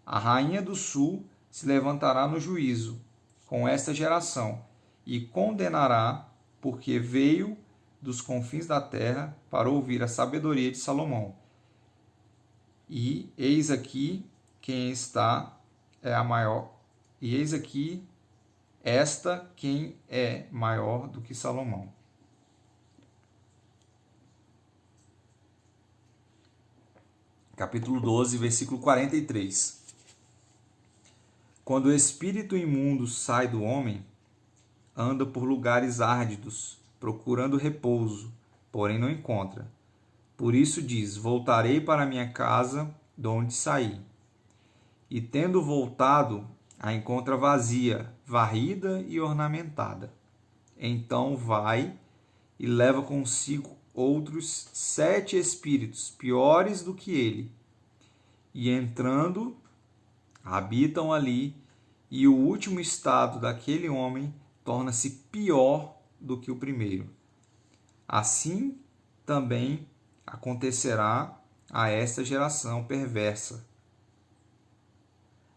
A rainha do sul se levantará no juízo com esta geração e condenará, porque veio dos confins da terra para ouvir a sabedoria de Salomão. E eis aqui quem está é a maior. E eis aqui esta quem é maior do que Salomão. Capítulo 12, versículo 43. Quando o espírito imundo sai do homem, anda por lugares árdidos, procurando repouso, porém não encontra. Por isso diz: Voltarei para minha casa, de onde saí. E tendo voltado, a encontra vazia, varrida e ornamentada. Então vai e leva consigo outros 7 espíritos, piores do que ele. E entrando, habitam ali, e o último estado daquele homem torna-se pior do que o primeiro. Assim também acontecerá a esta geração perversa.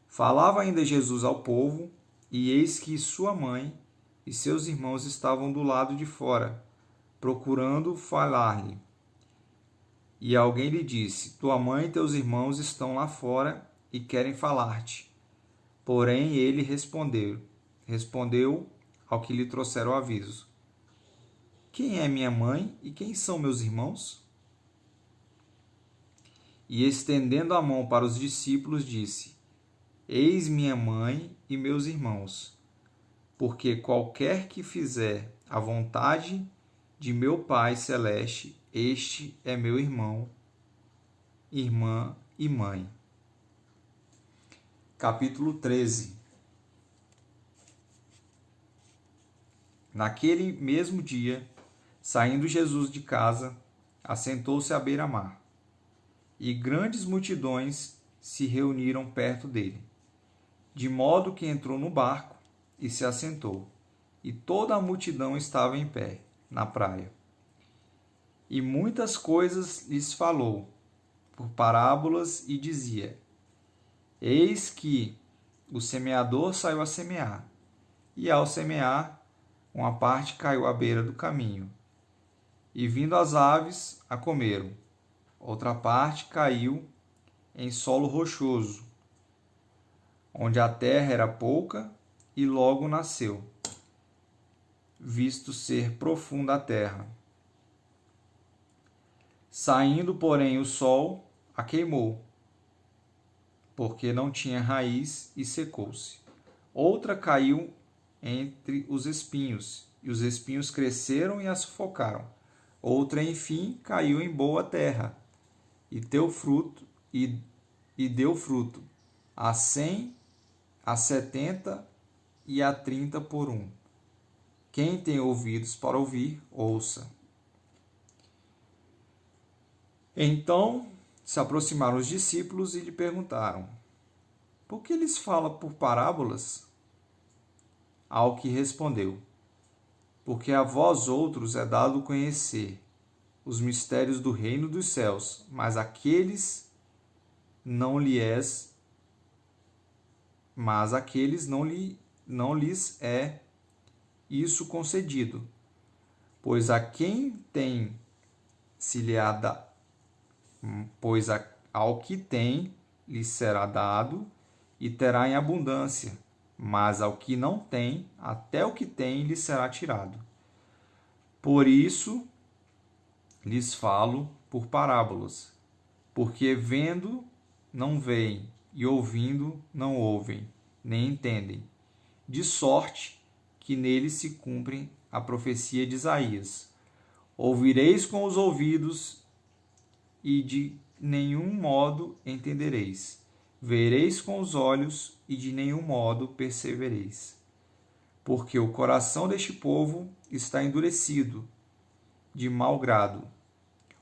Falava ainda Jesus ao povo, e eis que sua mãe e seus irmãos estavam do lado de fora, procurando falar-lhe. E alguém lhe disse: Tua mãe e teus irmãos estão lá fora e querem falar-te. Porém ele respondeu ao que lhe trouxeram o aviso: Quem é minha mãe e quem são meus irmãos? E estendendo a mão para os discípulos, disse: Eis minha mãe e meus irmãos, porque qualquer que fizer a vontade de meu Pai Celeste, este é meu irmão, irmã e mãe. Capítulo 13. Naquele mesmo dia, saindo Jesus de casa, assentou-se à beira-mar, e grandes multidões se reuniram perto dele, de modo que entrou no barco e se assentou, e toda a multidão estava em pé, na praia. E muitas coisas lhes falou, por parábolas, e dizia: Eis que o semeador saiu a semear, e ao semear, uma parte caiu à beira do caminho, e vindo as aves, a comeram. Outra parte caiu em solo rochoso, onde a terra era pouca, e logo nasceu, visto ser profunda a terra. Saindo, porém, o sol a queimou, porque não tinha raiz, e secou-se. Outra caiu entre os espinhos, e os espinhos cresceram e a sufocaram. Outra, enfim, caiu em boa terra, e deu fruto, a 100, a 70 e a 30 por um. Quem tem ouvidos para ouvir, ouça. Então Se aproximaram os discípulos e lhe perguntaram: por que lhes fala por parábolas? Ao que respondeu: porque a vós outros é dado conhecer os mistérios do reino dos céus, mas aqueles não lhes não lhes é isso concedido, pois a quem tem se lhe há da, pois ao que tem lhe será dado e terá em abundância, mas ao que não tem, até o que tem lhe será tirado. Por isso lhes falo por parábolas, porque vendo não veem, e ouvindo não ouvem, nem entendem, de sorte que neles se cumpre a profecia de Isaías: ouvireis com os ouvidos e de nenhum modo entendereis, vereis com os olhos e de nenhum modo percebereis. Porque o coração deste povo está endurecido, de mau grado.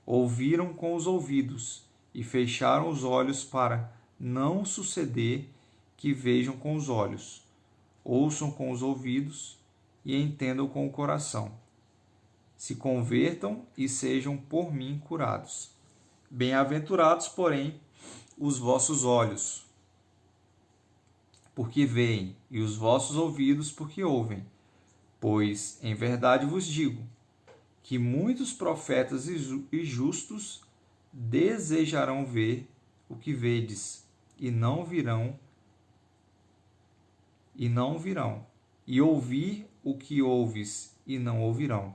Ouviram com os ouvidos e fecharam os olhos para não suceder que vejam com os olhos, ouçam com os ouvidos e entendam com o coração, se convertam e sejam por mim curados. Bem-aventurados, porém, os vossos olhos, porque veem, e os vossos ouvidos, porque ouvem. Pois, em verdade vos digo, que muitos profetas e justos desejarão ver o que vedes, e não virão, e ouvir o que ouves, e não ouvirão.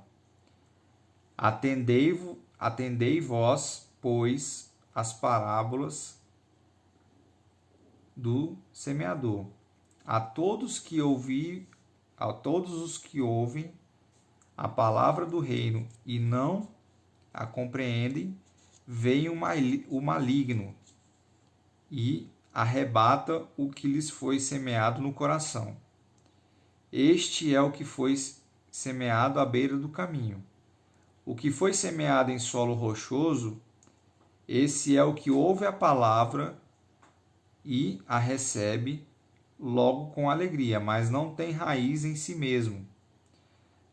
Atendei vós, pois, as parábolas do semeador. A todos os que ouvem a palavra do reino e não a compreendem, vem o maligno e arrebata o que lhes foi semeado no coração. Este é o que foi semeado à beira do caminho. O que foi semeado em solo rochoso, esse é o que ouve a palavra e a recebe logo com alegria, mas não tem raiz em si mesmo,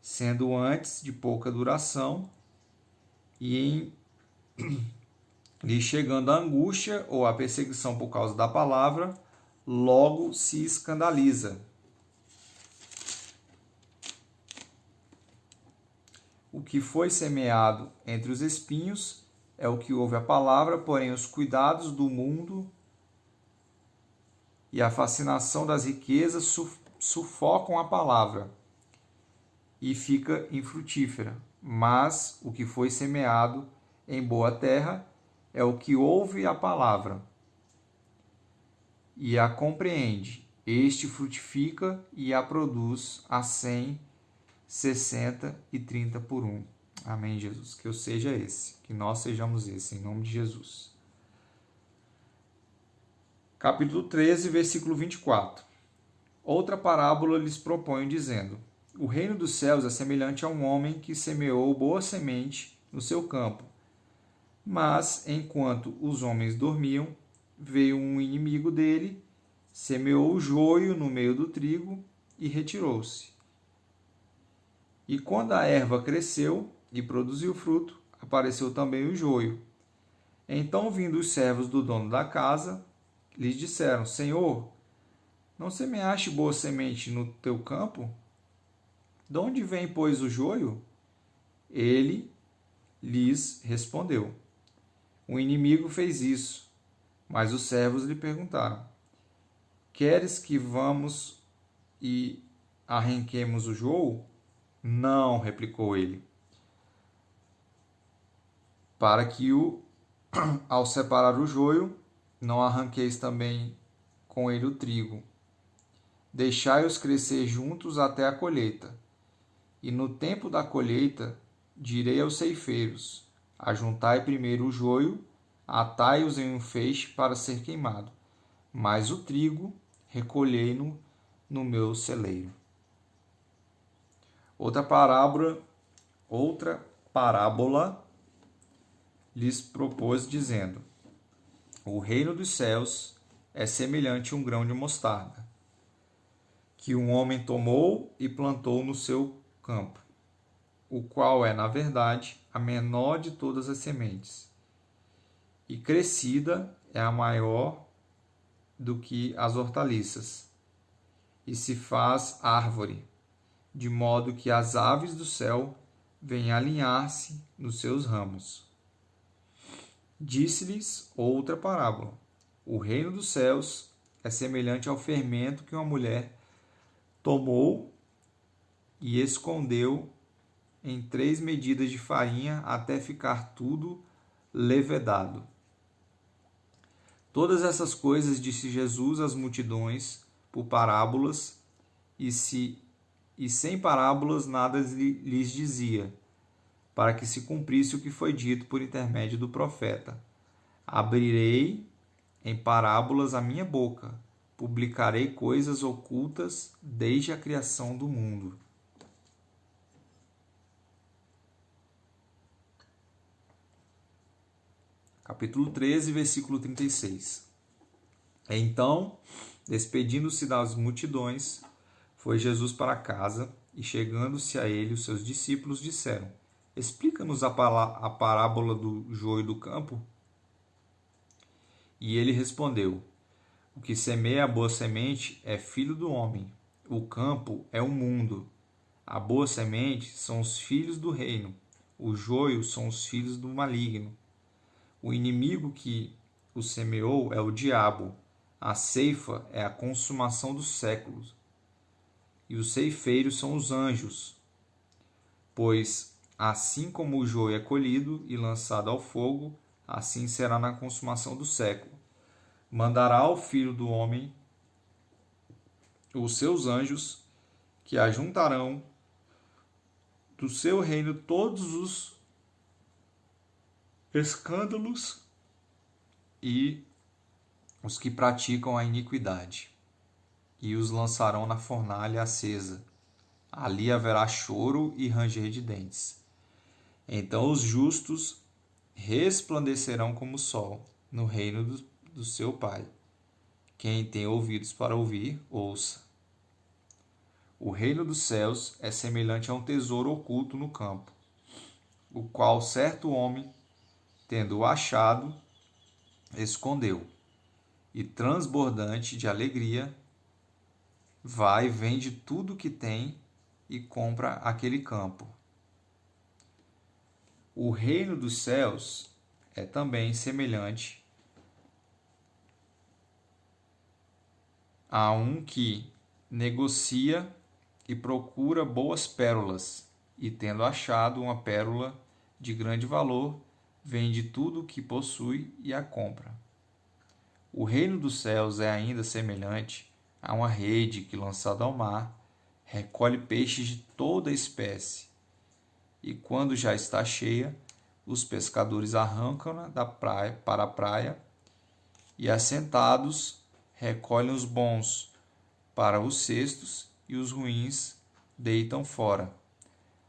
sendo antes de pouca duração, e lhe chegando a angústia ou a perseguição por causa da palavra, logo se escandaliza. O que foi semeado entre os espinhos é o que ouve a palavra, porém os cuidados do mundo e a fascinação das riquezas sufocam a palavra e fica infrutífera. Mas o que foi semeado em boa terra é o que ouve a palavra e a compreende. Este frutifica e a produz a 100, 60 e 30 por 1. Amém, Jesus. Que eu seja esse, que nós sejamos esse, em nome de Jesus. Capítulo 13, versículo 24. Outra parábola lhes proponho, dizendo: o reino dos céus é semelhante a um homem que semeou boa semente no seu campo. Mas, enquanto os homens dormiam, veio um inimigo dele, semeou o joio no meio do trigo e retirou-se. E quando a erva cresceu e produziu fruto, apareceu também o joio. Então, vindo os servos do dono da casa, lhes disseram: Senhor, não semeaste boa semente no teu campo? De onde vem, pois, o joio? Ele lhes respondeu: o inimigo fez isso. Mas os servos lhe perguntaram: queres que vamos e arranquemos o joio? Não, replicou ele, para que ao separar o joio, não arranqueis também com ele o trigo. Deixai-os crescer juntos até a colheita. E no tempo da colheita, direi aos ceifeiros: ajuntai primeiro o joio, atai-os em um feixe para ser queimado, mas o trigo recolhei-no no meu celeiro. Outra parábola lhes propôs, dizendo: O reino dos céus é semelhante a um grão de mostarda, que um homem tomou e plantou no seu campo, o qual é, na verdade, a menor de todas as sementes, e crescida é a maior do que as hortaliças, e se faz árvore, de modo que as aves do céu vêm alinhar-se nos seus ramos. Disse-lhes outra parábola: o reino dos céus é semelhante ao fermento que uma mulher tomou e escondeu em 3 medidas de farinha até ficar tudo levedado. Todas essas coisas disse Jesus às multidões por parábolas, e sem parábolas nada lhes dizia, para que se cumprisse o que foi dito por intermédio do profeta: abrirei em parábolas a minha boca, publicarei coisas ocultas desde a criação do mundo. Capítulo 13, versículo 36. Então, despedindo-se das multidões, foi Jesus para casa, e chegando-se a ele, os seus discípulos disseram: explica-nos a parábola do joio do campo. E ele respondeu: o que semeia a boa semente é filho do homem. O campo é o mundo. A boa semente são os filhos do reino. O joio são os filhos do maligno. O inimigo que o semeou é o diabo. A ceifa é a consumação dos séculos. E os ceifeiros são os anjos. Pois, assim como o joio é colhido e lançado ao fogo, assim será na consumação do século. Mandará ao Filho do Homem os seus anjos, que ajuntarão do seu reino todos os escândalos e os que praticam a iniquidade, e os lançarão na fornalha acesa. Ali haverá choro e ranger de dentes. Então os justos resplandecerão como o sol no reino do seu Pai. Quem tem ouvidos para ouvir, ouça. O reino dos céus é semelhante a um tesouro oculto no campo, o qual certo homem, tendo-o achado, escondeu, e transbordante de alegria, vai, vende tudo o que tem e compra aquele campo. O reino dos céus é também semelhante a um que negocia e procura boas pérolas, e tendo achado uma pérola de grande valor, vende tudo o que possui e a compra. O reino dos céus é ainda semelhante a uma rede que, lançada ao mar, recolhe peixes de toda espécie, e quando já está cheia, os pescadores arrancam-na da praia para a praia, e assentados recolhem os bons para os cestos, e os ruins deitam fora.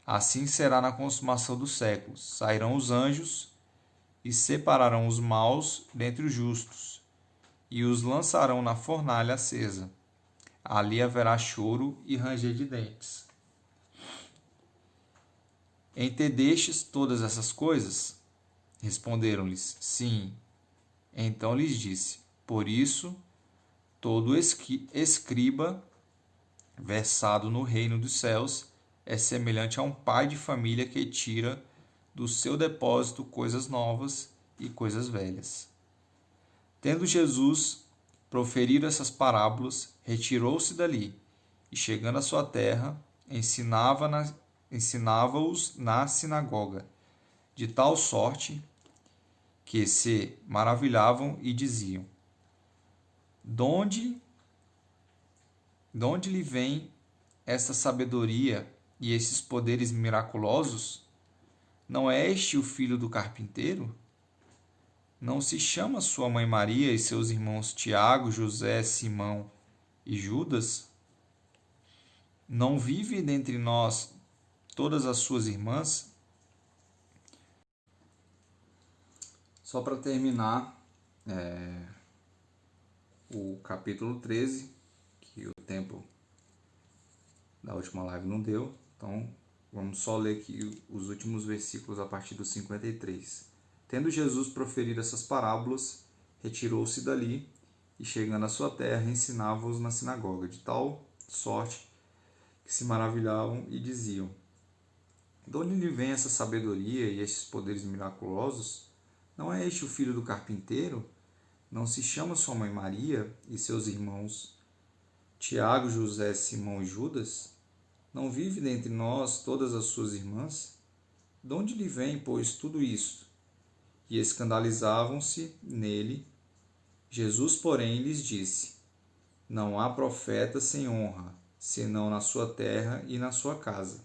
Assim será na consumação dos séculos. Sairão os anjos e separarão os maus dentre os justos, e os lançarão na fornalha acesa. Ali haverá choro e ranger de dentes. Entendestes todas essas coisas? Responderam-lhes: sim. Então lhes disse: por isso, todo escriba versado no reino dos céus é semelhante a um pai de família que tira do seu depósito coisas novas e coisas velhas. Tendo Jesus proferido essas parábolas, retirou-se dali, e chegando à sua terra, ensinava-os na sinagoga, de tal sorte que se maravilhavam e diziam: de onde lhe vem esta sabedoria e esses poderes miraculosos? Não é este o filho do carpinteiro? Não se chama sua mãe Maria e seus irmãos Tiago, José, Simão e Judas? Não vive dentre nós todas as suas irmãs? Só para terminar o capítulo 13, que o tempo da última live não deu, então vamos só ler aqui os últimos versículos a partir do 53. Tendo Jesus proferido essas parábolas, retirou-se dali e, chegando à sua terra, ensinava-os na sinagoga, de tal sorte que se maravilhavam e diziam: de onde lhe vem essa sabedoria e estes poderes miraculosos? Não é este o filho do carpinteiro? Não se chama sua mãe Maria e seus irmãos Tiago, José, Simão e Judas? Não vive dentre nós todas as suas irmãs? De onde lhe vem, pois, tudo isto? E escandalizavam-se nele. Jesus, porém, lhes disse: não há profeta sem honra, senão na sua terra e na sua casa.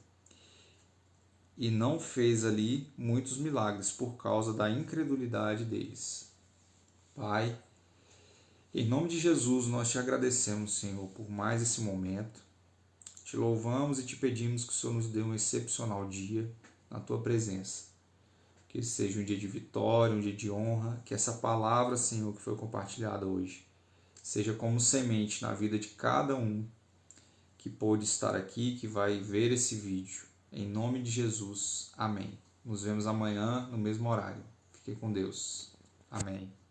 E não fez ali muitos milagres por causa da incredulidade deles. Pai, em nome de Jesus, nós te agradecemos, Senhor, por mais esse momento. Te louvamos e te pedimos que o Senhor nos dê um excepcional dia na tua presença. Que esse seja um dia de vitória, um dia de honra. Que essa palavra, Senhor, que foi compartilhada hoje, seja como semente na vida de cada um que pôde estar aqui, que vai ver esse vídeo. Em nome de Jesus. Amém. Nos vemos amanhã no mesmo horário. Fique com Deus. Amém.